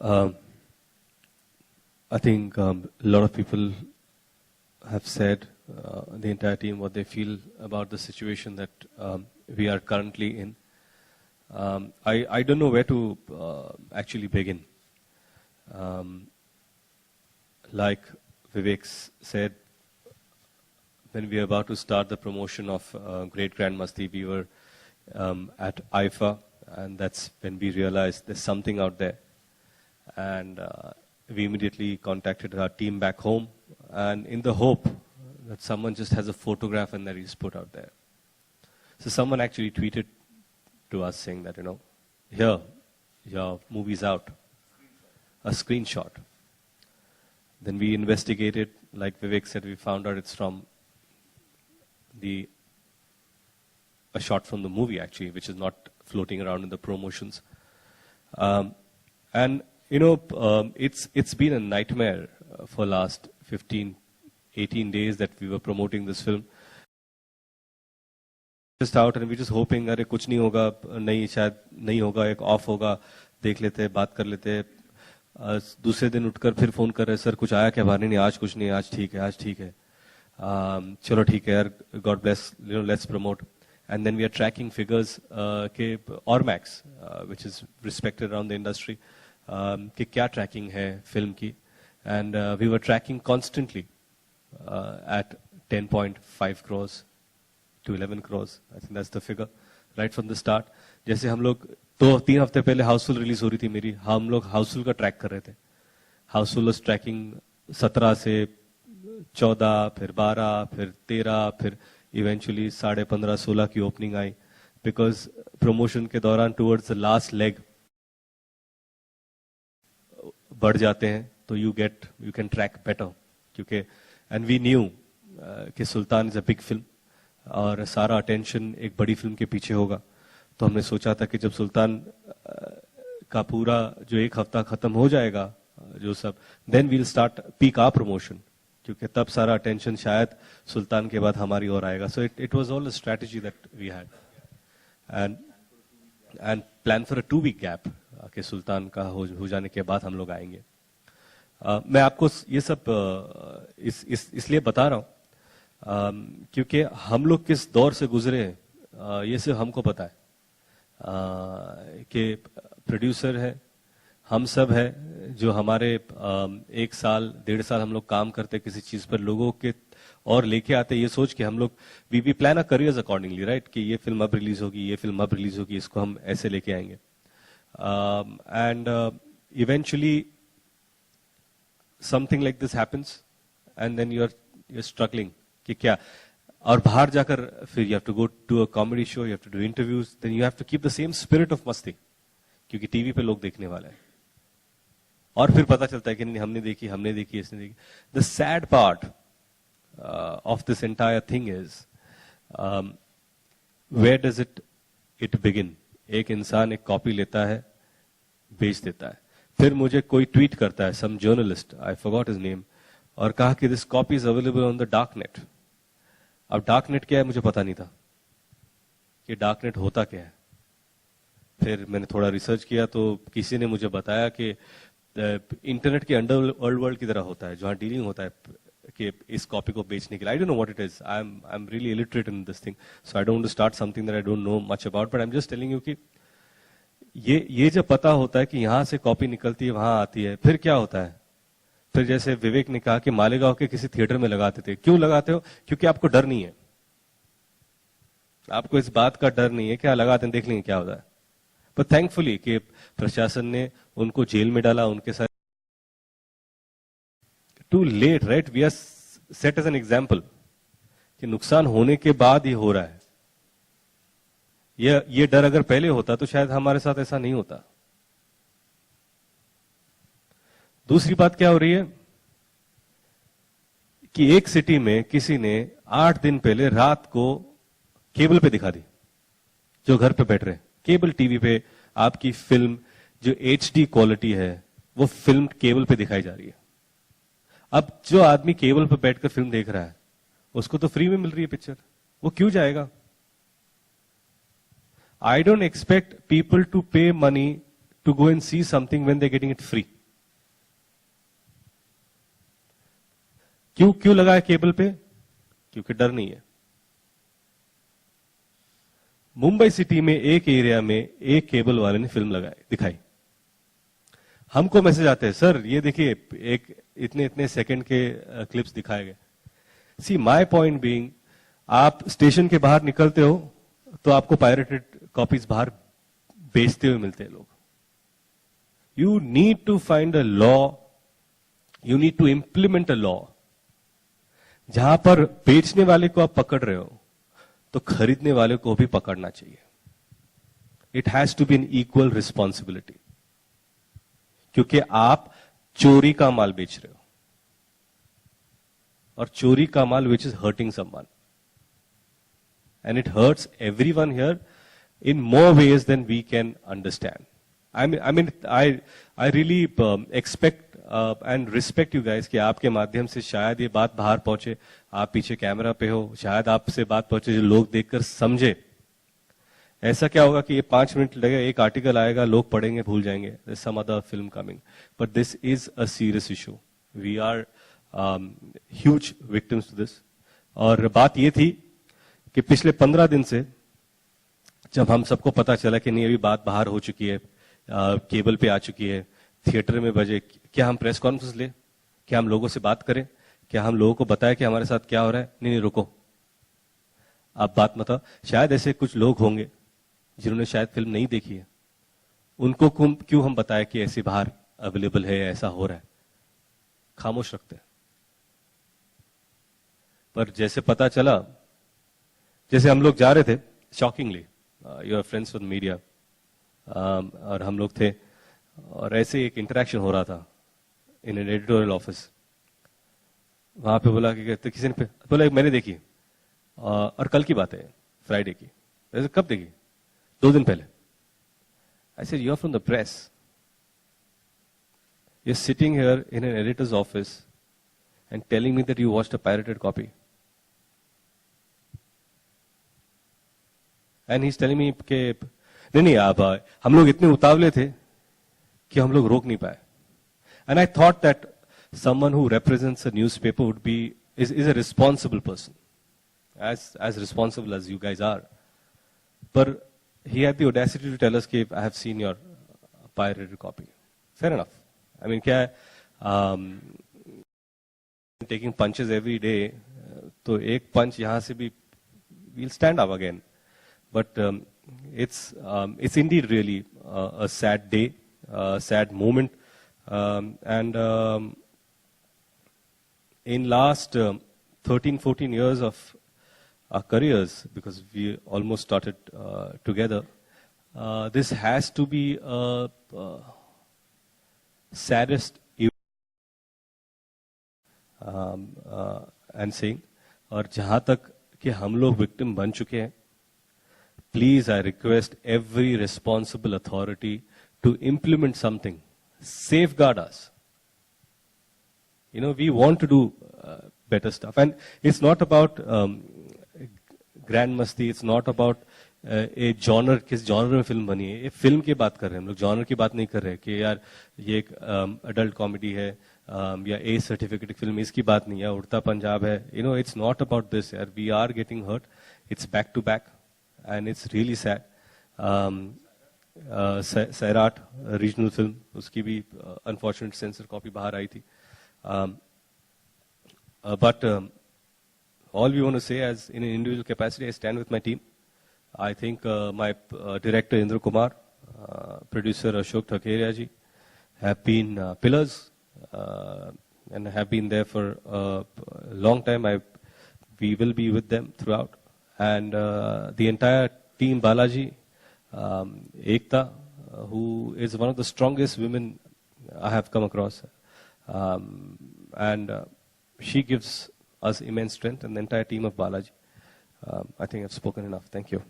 Um, I think a lot of people have said, the entire team, what they feel about the situation that we are currently in. I don't know where to actually begin. Like Vivek said, when we were about to start the promotion of Great Grand Masti, we were at IFA, and that's when we realized there's something out there. And we immediately contacted our team back home, and in the hope that someone just has a photograph and that is put out there. So someone actually tweeted to us saying that, here, your movie's out. A screenshot. Then we investigated, like Vivek said, we found out it's from a shot from the movie actually, which is not floating around in the promotions. And it's been a nightmare for last 15, 18 days that we were promoting this film. Just out and we're just hoping, अरे कुछ नहीं होगा, नहीं शायद नहीं होगा, एक of होगा, देख लेते, बात कर लेते. दूसरे दिन उठकर फिर फोन कर रहे, सर कुछ आया क्या बाहर? नहीं, आज कुछ नहीं, आज ठीक है, आज ठीक है. चलो ठीक है यार, God bless, let's promote. And then we are tracking figures के Ormax, which is respected around the industry, कि क्या tracking है film की. And we were tracking constantly at 10.5 crores to 11 crores. I think that's the figure right from the start. जैसे हम लोग 2-3 हफ्ते पहले हाउसफुल रिलीज हो रही थी मेरी, हम लोग हाउसफुल का ट्रैक कर रहे थे. हाउसफुल वाज ट्रैकिंग 17 से 14, फिर 12, फिर 13, फिर इवेंचुअली 15.5-16 की ओपनिंग आई. बिकॉज प्रमोशन के दौरान टुवर्ड्स द लास्ट लेग बढ़ जाते हैं, तो यू कैन ट्रैक बेटर. क्योंकि एंड वी न्यू कि सुल्तान इज अ बिग फिल्म और सारा अटेंशन एक बड़ी फिल्म के पीछे होगा. तो हमने सोचा था कि जब सुल्तान का पूरा जो एक हफ्ता खत्म हो जाएगा, जो सब, then we'll start peak hour promotion, क्योंकि तब सारा अटेंशन शायद सुल्तान के बाद हमारी ओर आएगा. So it was all a strategy that we had and plan for a 2-week gap कि सुल्तान का हो जाने के बाद हम लोग आएंगे. मैं आपको ये सब इसलिए बता रहा हूं क्योंकि हम लोग किस दौर से गुजरे हैं ये सिर्फ हमको पता है. कि प्रोड्यूसर है, हम सब है जो हमारे 1 साल 1.5 साल हम लोग काम करते किसी चीज पर, लोगों के और लेके आते ये सोच के हम लोग we plan a careers accordingly, right, कि ये फिल्म अब रिलीज होगी, ये फिल्म अब रिलीज होगी, इसको हम ऐसे लेके आएंगे. And eventually something like this happens and then you are struggling कि क्या. और बाहर जाकर फिर you have to go to a comedy show, you have to do interviews, then you have to keep the same spirit of मस्ती, क्योंकि TV पे लोग देखने वाले हैं. और फिर पता चलता है कि नहीं, हमने देखी, इसने देखी. The sad part of this entire thing is where does it begin. एक इंसान एक कॉपी लेता है, बेच देता है, फिर मुझे कोई ट्वीट करता है, some journalist, I forgot his name, और कहा कि this copy is available on the dark net. अब डार्क नेट क्या है मुझे पता नहीं था कि डार्क नेट होता क्या है. फिर मैंने थोड़ा रिसर्च किया तो किसी ने मुझे बताया कि इंटरनेट के अंडरवर्ल्ड की तरह होता है, जहां डीलिंग होता है कि इस कॉपी को बेचने के लिए. I don't know what it is, I am really illiterate in this thing, so I don't start something that I don't know much about, but I am just telling you कि ये जब पता होता है कि यहां से कॉपी निकलती है, वहां आती है, फिर क्या होता है. फिर जैसे विवेक ने कहा कि मालेगांव के किसी थिएटर में लगाते थे. क्यों लगाते हो? क्योंकि आपको डर नहीं है, आपको इस बात का डर नहीं है कि लगाते हैं, देख लेंगे क्या होता है. पर थैंकफुली कि प्रशासन ने उनको जेल में डाला, उनके साथ too late, right, we are set as an example कि नुकसान होने के बाद ही हो रहा है. ये डर अगर पहले होता तो शायद हमारे साथ ऐसा नहीं होता. दूसरी बात क्या हो रही है कि एक सिटी में किसी ने 8 दिन पहले रात को केबल पे दिखा दी, जो घर पे बैठ रहे, केबल टीवी पे आपकी फिल्म जो HD क्वालिटी है वो फिल्म केबल पे दिखाई जा रही है. अब जो आदमी केबल पे बैठकर फिल्म देख रहा है उसको तो फ्री में मिल रही है पिक्चर, वो क्यों जाएगा? I don't expect people to pay money to go and see something when they're getting it free? क्यों लगा है केबल पे? क्योंकि डर नहीं है। मुंबई सिटी में एक एरिया में एक केबल वाले ने फिल्म दिखाई। हमको मैसेज आते हैं, सर ये देखिए एक इतने सेकंड के क्लिप्स दिखाए गए। सी माय पॉइंट बीइंग, आप स्टेशन के बाहर निकलते हो तो आपको पायरेटेड कॉपीज बाहर बेचते हुए मिलते हैं लोग। You need to find a law, you need to implement a law जहां पर बेचने वाले को आप पकड़ रहे हो तो खरीदने वाले को भी पकड़ना चाहिए। It has to be an equal responsibility, क्योंकि आप चोरी का माल बेच रहे हो और चोरी का माल which is hurting someone, and it hurts everyone here in more ways than we can understand. I really expect and respect you guys कि आपके माध्यम से शायद ये बात बाहर पहुंचे, आप पीछे कैमरा पे हो, शायद आपसे बात पहुंचे जो लोग देखकर समझे। ऐसा क्या होगा कि ये 5 मिनट लगेगा, एक आर्टिकल आएगा, लोग पढ़ेंगे, भूल जाएंगे, some other film coming, but this is a serious issue. We are huge victims to this. और बात ये थी कि पिछले 15 दिन से जब हम सबको पता चला कि नहीं अभी बात बाहर हो चुकी है, केबल पे आ चुकी है, थिएटर में बजे, क्या हम प्रेस कॉन्फ्रेंस ले, क्या हम लोगों से बात करें, क्या हम लोगों को बताएं कि हमारे साथ क्या हो रहा है? नहीं रुको, आप बात मत। शायद ऐसे कुछ लोग होंगे जिन्होंने शायद फिल्म नहीं देखी है, उनको क्यों हम बताएं कि ऐसे बाहर अवेलेबल है, ऐसा हो रहा है? खामोश रखते हैं। पर जैसे पता चला, जैसे हम लोग जा रहे थे, shockingly your friends with media, और हम लोग थे और ऐसे एक इंटरेक्शन हो रहा था इन एन एडिटोरियल ऑफिस। वहां पे बोला कि तो किसी ने बोला मैंने देखी, और कल की बात है, फ्राइडे की। कब देखी? 2 दिन पहले। I said you are from the press, you are sitting here in an editor's office and telling me that you watched a pirated copy. And he is telling me के नहीं आप, हम लोग इतने उतावले थे कि हम लोग रोक नहीं पाए। And I thought that someone who represents a newspaper would be is a responsible person, as responsible as you guys are. But he had the audacity to tell us कि I have seen your pirated copy. Fair enough. I mean क्या taking punches every day, तो एक पंच यहाँ से भी we'll stand up again. But it's indeed really a sad day, a sad moment, and in last 13-14 years of our careers, because we almost started together, this has to be a saddest and saying, और जहां तक कि हम लोग victim बन चुके हैं, please I request every responsible authority to implement something, safeguard us. You know, we want to do better stuff, and it's not about Grand Masti, it's not about a genre, किस जॉनर में फिल्म बनी है, ये film की बात कर रहे हैं हम लोग, जॉनर की बात नहीं कर रहे कि यार ये एक अडल्ट कॉमेडी है या ए सर्टिफिकेट फिल्म, इसकी बात नहीं है, उड़ता पंजाब है, you know, it's not about this यार, we are getting hurt, it's back to back and it's really sad. Sairat regional film, उसकी भी अनफॉर्चुनेट सेंसर कॉपी बाहर आई थी, but all we want to say, as in an individual capacity, I stand with my team. I think my director Indra Kumar, producer Ashok Thakeria ji have been pillars and have been there for a long time. We will be with them throughout, and the entire team, Balaji, Ekta, who is one of the strongest women I have come across, and she gives us immense strength, and the entire team of Balaji. I think I've spoken enough. Thank you.